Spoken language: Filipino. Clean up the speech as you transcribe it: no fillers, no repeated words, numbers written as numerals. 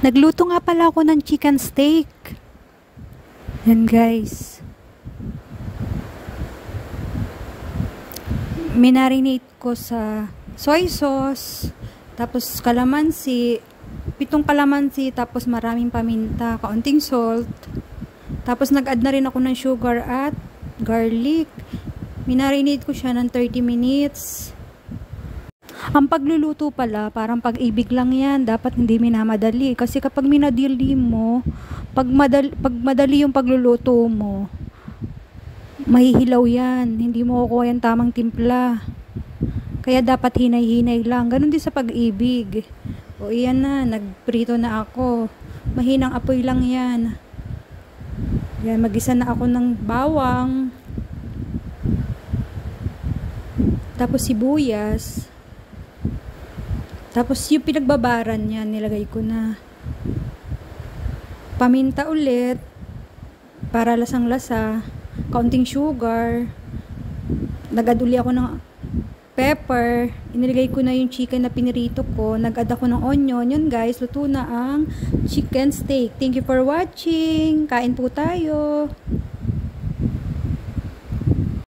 Nagluto nga pala ako ng chicken steak. Yan guys. Minarinate ko sa soy sauce, tapos kalamansi, 7 kalamansi, tapos maraming paminta, kaunting salt. Tapos nag-add na rin ako ng sugar at garlic. Minarinate ko siya ng 30 minutes. Ang pagluluto pala, parang pag-ibig lang yan. Dapat hindi minamadali. Kasi kapag minadili mo, pag madali yung pagluluto mo, mahihilaw yan. Hindi mo kukuha yung tamang timpla. Kaya dapat hinay-hinay lang. Ganon din sa pag-ibig. O iyan na, nagprito na ako. Mahinang apoy lang yan. Yan, mag-isa na ako ng bawang. Tapos sibuyas. Tapos yung pinagbabaran niya, nilagay ko na. Paminta ulit, para lasang-lasa. Kaunting sugar. Nag-add uli ako ng pepper. Inilagay ko na yung chicken na pinirito ko. Nag-add ako ng onion. Yun guys, luto na ang chicken steak. Thank you for watching. Kain po tayo.